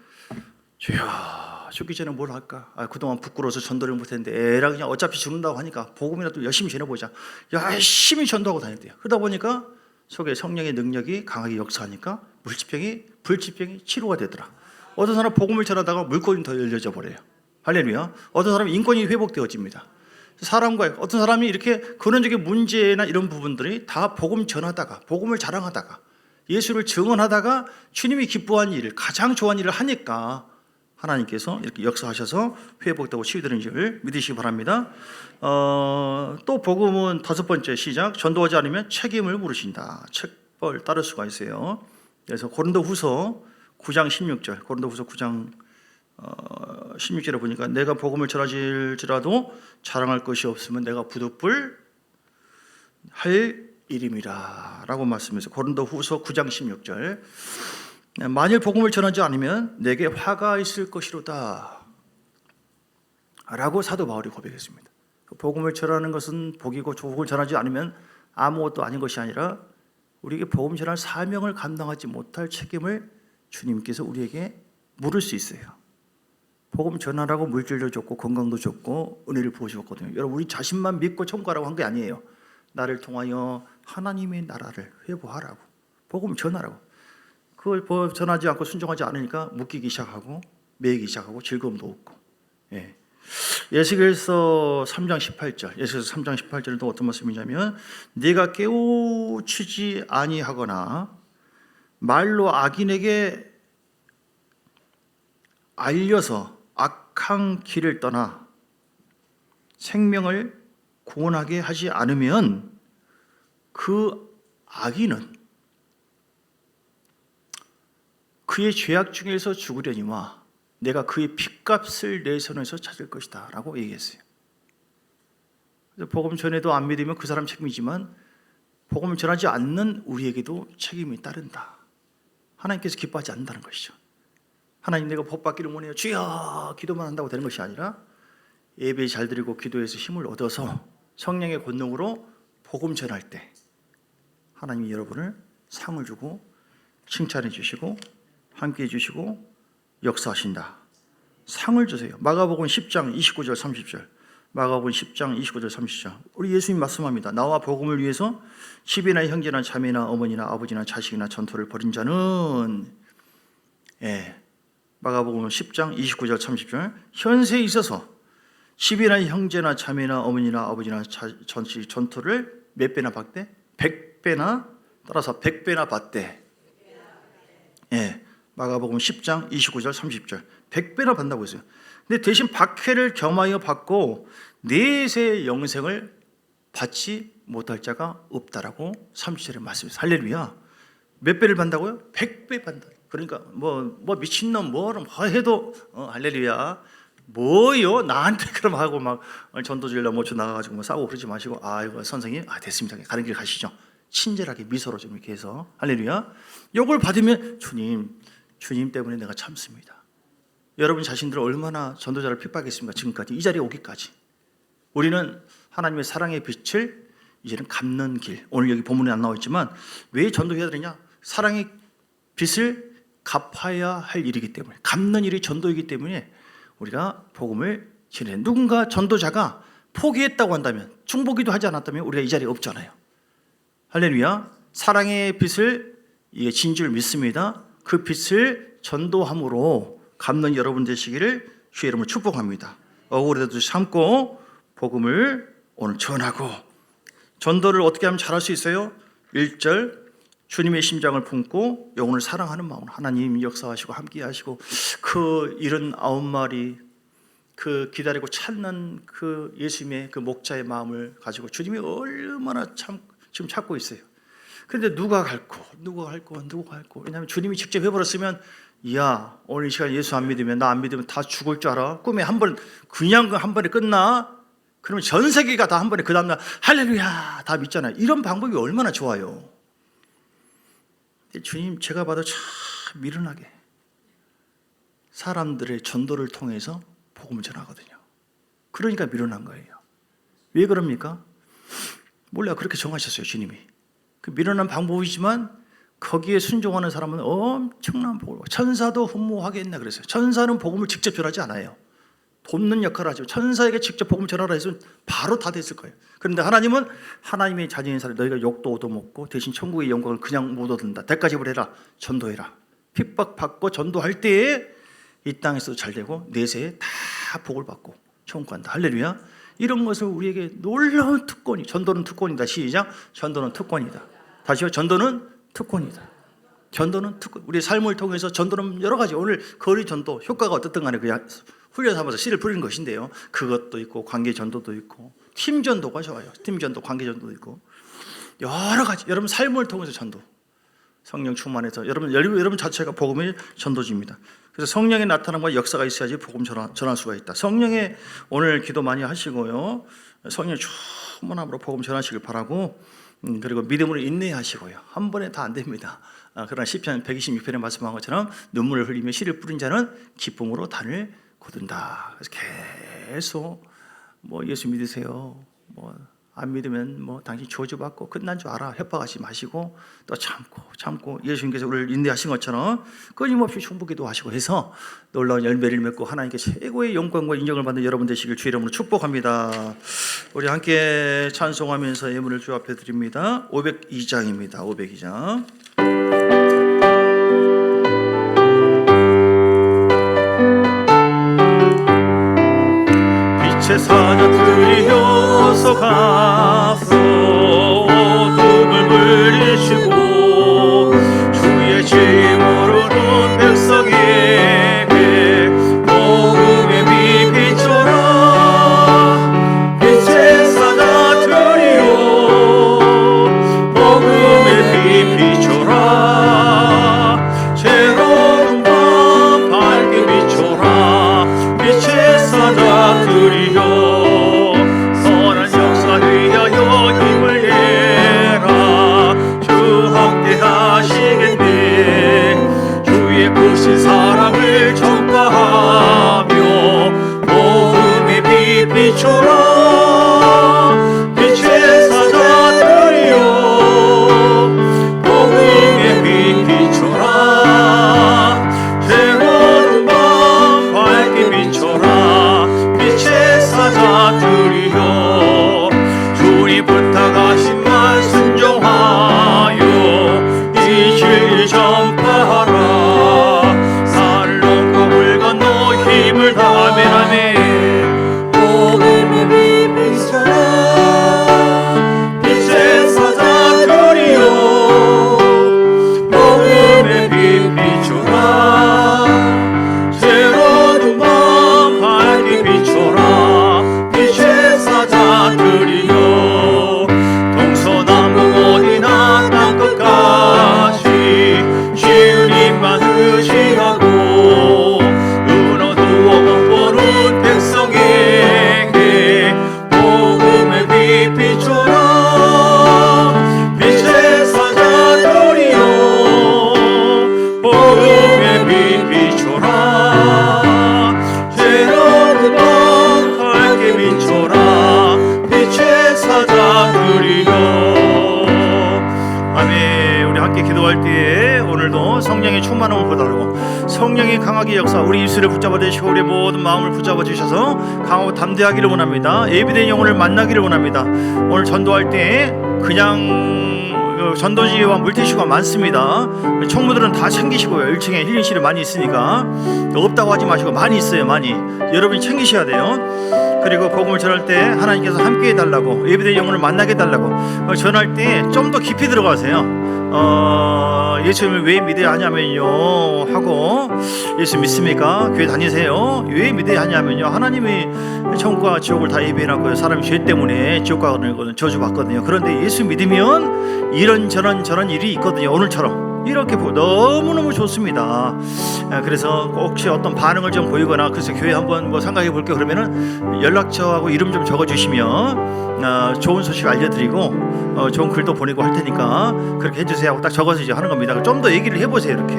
주야, 죽기 전에 뭘 할까? 그동안 부끄러워서 전도를 못했는데 에라 그냥 어차피 죽는다고 하니까 복음이라도 열심히 전해보자. 열심히 전도하고 다녔대요. 그러다 보니까 속에 성령의 능력이 강하게 역사하니까 불치병이 치료가 되더라. 어떤 사람 복음을 전하다가 물꼬리 더 열려져 버려요. 할렐루야. 어떤 사람은 인권이 회복되어집니다. 사람과 어떤 사람이 이렇게 근원적인 문제나 이런 부분들이 다 복음 전하다가, 복음을 자랑하다가, 예수를 증언하다가 주님이 기뻐한 일, 가장 좋아하는 일을 하니까 하나님께서 이렇게 역사하셔서 회복되고 치유되는 줄 믿으시기 바랍니다. 또 복음은 다섯 번째 시작, 전도하지 않으면 책임을 물으신다. 책벌 따를 수가 있어요. 그래서 고린도후서 9장 16절, 고린도후서 9장 16절에 보니까 내가 복음을 전하질지라도 자랑할 것이 없으면 내가 부득불 할 일임이라 라고 말씀해서, 고린도후서 9장 16절, 만일 복음을 전하지 않으면 내게 화가 있을 것이로다 라고 사도 바울이 고백했습니다. 복음을 전하는 것은 복이고 복음을 전하지 않으면 아무것도 아닌 것이 아니라 우리에게 복음 전할 사명을 감당하지 못할 책임을 주님께서 우리에게 물을 수 있어요. 복음 전하라고 물질도 줬고 건강도 줬고 은혜를 부어주었거든요. 여러분, 우리 자신만 믿고 천국가라고 한 게 아니에요. 나를 통하여 하나님의 나라를 회복하라고, 복음 전하라고. 그걸 전하지 않고 순종하지 않으니까 묶이기 시작하고 매이기 시작하고 즐거움도 없고. 에스겔서 3장 18절, 에스겔서 3장 18절은 또 어떤 말씀이냐면, 네가 깨우치지 아니하거나 말로 악인에게 알려서 악한 길을 떠나 생명을 구원하게 하지 않으면 그 악인은 그의 죄악 중에서 죽으려니와 내가 그의 핏값을 내 손에서 찾을 것이다 라고 얘기했어요. 그래서 복음 전에도 안 믿으면 그 사람 책임이지만 복음을 전하지 않는 우리에게도 책임이 따른다. 하나님께서 기뻐하지 않는다는 것이죠. 하나님, 내가 복 받기를 원해요, 주여 기도만 한다고 되는 것이 아니라 예배 잘 드리고 기도해서 힘을 얻어서 성령의 권능으로 복음 전할 때 하나님이 여러분을 상을 주고 칭찬해 주시고 함께해 주시고 역사하신다. 상을 주세요. 마가복음 10장 29절 30절, 마가복음 10장 29절 30절, 우리 예수님 말씀합니다. 나와 복음을 위해서 집이나 형제나 자매나 어머니나 아버지나 자식이나 전토를 벌인 자는, 마가복음 10장 29절 30절, 현세에 있어서 집이나 형제나 자매나 어머니나 아버지나 전토를 몇 배나 받대? 100배나, 따라서 100배나 받대. 마가복음 10장 29절 30절, 100배나 받는다고 했어요. 근데 대신 박해를 겸하여 받고 내세의 영생을 받지 못할 자가 없다라고 30절에 말씀했어요. 할렐루야. 몇 배를 받는다고요? 100배 받는다. 그러니까 뭐 미친놈 뭐를 해도 할렐루야. 뭐요? 나한테 그럼 하고 막 전도주일날 모처 나가가지고 뭐 싸우고 그러지 마시고, 이거 선생님, 됐습니다, 가는 길 가시죠. 친절하게 미소로 좀 이렇게 해서, 할렐루야. 요걸 받으면 주님 때문에 내가 참습니다. 여러분 자신들 얼마나 전도자를 핍박했습니까? 지금까지 이 자리에 오기까지. 우리는 하나님의 사랑의 빛을 이제는 갚는 길, 오늘 여기 본문에 안 나와 있지만 왜 전도해야 되느냐? 사랑의 빛을 갚아야 할 일이기 때문에, 갚는 일이 전도이기 때문에 우리가 복음을 지내. 누군가 전도자가 포기했다고 한다면, 중보기도 하지 않았다면 우리가 이 자리에 없잖아요. 할렐루야. 사랑의 빛을 진주를 믿습니다. 그 빛을 전도함으로 갚는 여러분 되시기를 주의 이름으로 축복합니다. 억울해도 참고 복음을 오늘 전하고, 전도를 어떻게 하면 잘할 수 있어요? 1절, 주님의 심장을 품고 영혼을 사랑하는 마음으로 하나님 역사하시고 함께 하시고, 그 79마리 그 기다리고 찾는 그 예수님의 그 목자의 마음을 가지고 주님이 얼마나 지금 찾고 있어요. 그런데 누가 갈고. 왜냐하면 주님이 직접 해버렸으면, 야, 오늘 이 시간 예수 안 믿으면, 나 안 믿으면 다 죽을 줄 알아? 꿈에 한 번에 끝나? 그러면 전 세계가 다 한 번에 그 다음날 할렐루야 다 믿잖아요. 이런 방법이 얼마나 좋아요. 주님, 제가 봐도 참 미련하게 사람들의 전도를 통해서 복음을 전하거든요. 그러니까 미련한 거예요. 왜 그럽니까? 몰라, 그렇게 정하셨어요, 주님이. 그 미련한 방법이지만 거기에 순종하는 사람은 엄청난 복을 받아요. 천사도 훈무하게 했나 그랬어요. 천사는 복음을 직접 전하지 않아요. 돕는 역할을 하죠. 천사에게 직접 복음 전하라 했으면 바로 다 됐을 거예요. 그런데 하나님은 하나님의 자녀인 사람, 너희가 욕도 얻어먹고 대신 천국의 영광을 그냥 못 얻는다. 대가 지불해라. 전도해라. 핍박받고 전도할 때에 이 땅에서도 잘 되고 내세에 다 복을 받고 천국 간다. 할렐루야. 이런 것을 우리에게 놀라운 특권이, 전도는 특권이다. 시작. 전도는 특권이다. 다시요. 전도는 특권이다. 전도는 특권. 우리의 삶을 통해서 전도는 여러 가지, 오늘 거리 전도 효과가 어떻든 간에 그냥 훈련하면서 씨를 뿌리는 것인데요. 그것도 있고 관계 전도도 있고 팀 전도가 좋아요. 팀 전도, 관계 전도도 있고 여러 가지. 여러분 삶을 통해서 전도, 성령 충만해서 여러분 자체가 복음의 전도지입니다. 그래서 성령의 나타남과 역사가 있어야지 복음 전할 수가 있다. 성령의 오늘 기도 많이 하시고요. 성령 충만함으로 복음 전하시길 바라고, 그리고 믿음으로 인내하시고요. 한 번에 다 안 됩니다. 그러나 시편 126편에 말씀한 것처럼 눈물을 흘리며 씨를 뿌린 자는 기쁨으로 단을 거둔다. 그래서 계속 예수 믿으세요. 안 믿으면 당신 저주받고 끝난 줄 알아. 협박하지 마시고 또 참고 예수님께서 우리를 인내하신 것처럼 끊임없이 충복기도 하시고 해서 놀라운 열매를 맺고 하나님께 최고의 영광과 인정을 받는 여러분 되시길 주의 이름으로 축복합니다. 우리 함께 찬송하면서 예물을 주 앞에 드립니다. 502장입니다. 502장. 빛의 사자들이여서 값서 어둠을 물리시고 주의 짐으로는 백성에게 복음의 빛 비춰라. 빛의 사자들이여 복음의 빛 비춰라. 새로운 밤 밝게 비춰라. 빛의 사자들이여 선한 역사 위하여 함께 기도할 때에 오늘도 성령의 충만함을 보달고 성령의 강하게 역사 우리 입술을 붙잡아 주시고 우리 모든 마음을 붙잡아 주셔서 강하고 담대하기를 원합니다. 예비된 영혼을 만나기를 원합니다. 오늘 전도할 때 그냥 전도지와 물티슈가 많습니다. 총무들은 다 챙기시고요. 1층에 힐링실이 많이 있으니까 없다고 하지 마시고 많이 있어요. 많이 여러분이 챙기셔야 돼요. 그리고 복음을 전할 때 하나님께서 함께 해달라고 예비된 영혼을 만나게 해달라고 전할 때 좀 더 깊이 들어가세요. 예수님을 왜 믿어야 하냐면요 하고 예수 믿습니까? 교회 다니세요? 왜 믿어야 하냐면요 하나님이 천국과 지옥을 다 예비해놨고요. 사람이 죄 때문에 지옥 가는 저주받거든요. 그런데 예수 믿으면 이런 일이 있거든요. 오늘처럼 이렇게 너무너무 좋습니다. 그래서 혹시 어떤 반응을 좀 보이거나 그래서 교회 한번 뭐 생각해 볼게요 그러면은 연락처하고 이름 좀 적어주시면 좋은 소식 알려드리고 좋은 글도 보내고 할 테니까 그렇게 해주세요 하고 딱 적어서 이제 하는 겁니다. 좀 더 얘기를 해보세요. 이렇게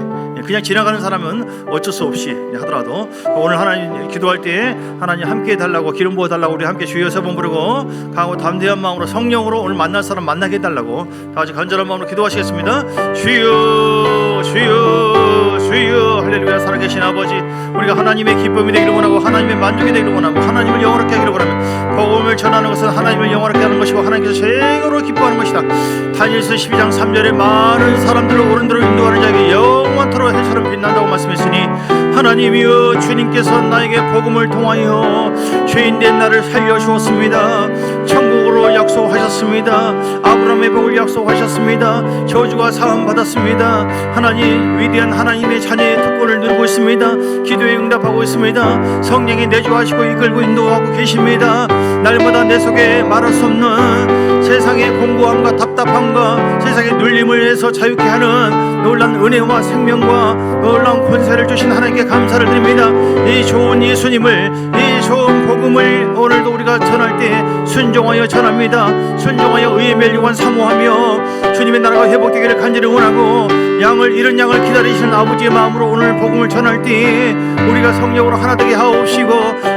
그냥 지나가는 사람은 어쩔 수 없이 하더라도 오늘 하나님 기도할 때 하나님 함께 해달라고 기름 부어달라고 우리 함께 주여 세 번 부르고 강하고 담대한 마음으로 성령으로 오늘 만날 사람 만나게 해달라고 다 같이 간절한 마음으로 기도하시겠습니다. 주여 주여 주여 할렐루야. 살아계신 아버지 우리가 하나님의 기쁨이 되기를 원하고 하나님의 만족이 되기를 원하고 하나님을 영원하게 하기를 원하며 복음을 전하는 것은 하나님을 영원하게 하는 것이고 하나님께서 최고로 기뻐하는 것이다. 다니엘서 12장 3절에 많은 사람들을 옳은 대로 인도하는 자에게 영원토록 해처럼 빛난다고 말씀했으니 하나님이여 주님께서 나에게 복음을 통하여 죄인된 나를 살려주었습니다. 천국으로 약속하셨습니다. 아브라함의 복을 약속하셨습니다. 저주가 사함 받았습니다. 하나님 위대한 하나님의 자녀의 특권을 누리고 있습니다. 기도에 응답하고 있습니다. 성령이 내주하시고 이끌고 인도하고 계십니다. 날마다 내 속에 말할 수 없는 세상의 공고함과 답답함과 세상의 눌림을 해서 자유케 하는 놀라운 은혜와 생명과 놀라운 권세를 주신 하나님께 감사를 드립니다. 이 좋은 예수님을 이 좋은 복음을 오늘도 우리가 전할 때 순종하여 전합니다. 순종하여 의의 멸류관 사모하며 주님의 나라가 회복되기를 간절히 원하고 잃은 양을 기다리시는 아버지의 마음으로 오늘 복음을 전할 때 우리가 성령으로 하나 되게 하옵시고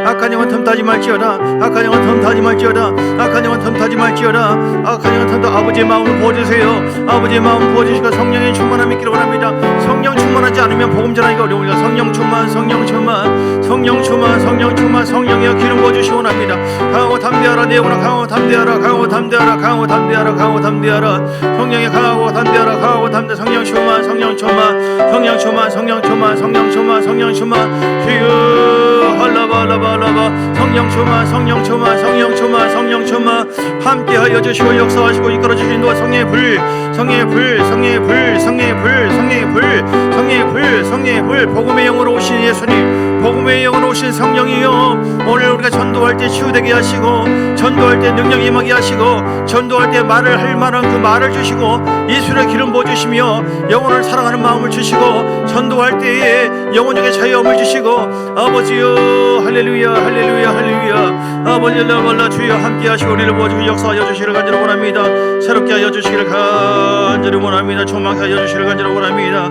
악한 영은 틈타지 말지어다. 악한 영은 틈타지 말지어다. 악한 영은 틈타지 말지어다. 악한 영은 틈타 아버지의 마음을 부어주세요. 아버지의 마음을 부어주시고 성령의 충만함이 있기를 원합니다. 성령 충만하지 않으면 복음 전하기가 어려우니까 성령 충만 성령 충만 성령 충만 성령 충만 성령이여 기름 부어주시기 원합니다. 강하고 담대하라 내 영혼아 강하고 담대하라 강하고 담대하라 강하고 담대하라 강하고 담대하라 성령이 강하고 담대하라 강하고 담대 성령 충만 성령 충만 성령 충만 성령 충만 성령 충만 성령 충만 주여 할라바라바라바 성령 충만 성령 충만 성령 충만 성령 충만 함께하여 주시고 역사하시고 이끌어 주신 인도와 성령의 불 성령의 불 성령의 불 성령의 불 성령의 불 성령의 불 성령의 불 복음의 영으로 오신 예수님 복음의 영으로 오신 성령이여 오늘 우리가 전도할 때 치유되게 하시고 전도할 때 능력이 임하게 하시고 전도할 때 말을 할 만한 그 말을 주시고 예수의 기름 부어주시며 영혼을 사랑하는 마음을 주시고 전도할 때에 영혼에게 자유함을 주시고 아버지여 할렐루야 할렐루야 할렐루야 아버지 라발라 주여 함께 하시고 우리를 부어주시고 역사하여 주시기를 간절히 원합니다. 새롭게 하여 주시기를 간절히 원합니다. 충만하게 하여 주시기를 간절히 원합니다.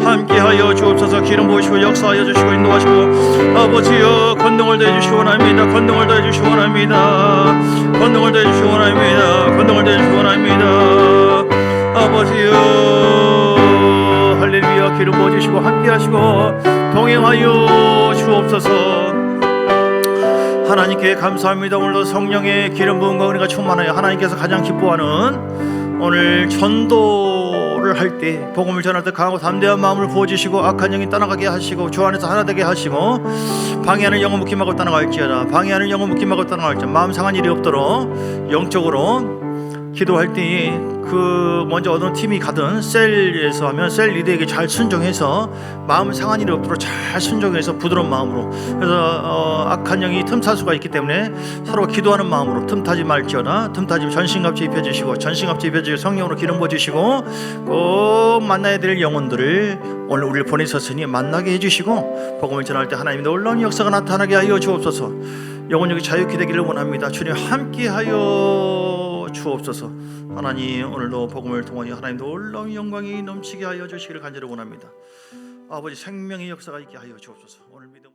함께 하여 주옵소서. 기름 부으시고 역사하여 주시고 인도하시고 아버지여 권능을 더해주시기 원합니다. 권능을 더해주시기 원합니다. 권능을 더해주시기 원합니다. 권능을 더해주시기 원합니다. 아버지여 할렐루야 기름 부어주시고 함께 하시고 동행하여 주옵소서. 하나님께 감사합니다. 오늘도 성령의 기름 부음과 은혜가 충만하여 하나님께서 가장 기뻐하는 오늘 전도를 할 때 복음을 전할 때 강하고 담대한 마음을 부어주시고 악한 영이 떠나가게 하시고 주 안에서 하나 되게 하시고 방해하는 영을 묶임하고 떠나갈지어다. 방해하는 영을 묶임하고 떠나갈지어다. 마음 상한 일이 없도록 영적으로 기도할 때 그 먼저 어느 팀이 가든 셀에서 하면 셀 리더에게 잘 순종해서 마음 상한 일이 없도록 잘 순종해서 부드러운 마음으로 그래서 악한 영이 틈탈 수가 있기 때문에 서로 기도하는 마음으로 틈타지 말지어다. 틈타지 전신갑주 입혀주시고 전신갑주 입혀주시고 성령으로 기름 부어주시고 꼭 만나야 될 영혼들을 오늘 우리를 보내셨으니 만나게 해주시고 복음을 전할 때 하나님의 놀라운 역사가 나타나게 하여 주옵소서. 영혼력이 자유케 되기를 원합니다. 주님 함께하여 주옵소서. 하나님 오늘도 복음을 통하여 하나님 놀라운 영광이 넘치게 하여 주시기를 간절히 원합니다. 아버지 생명의 역사가 있게 하여 주옵소서. 오늘 믿음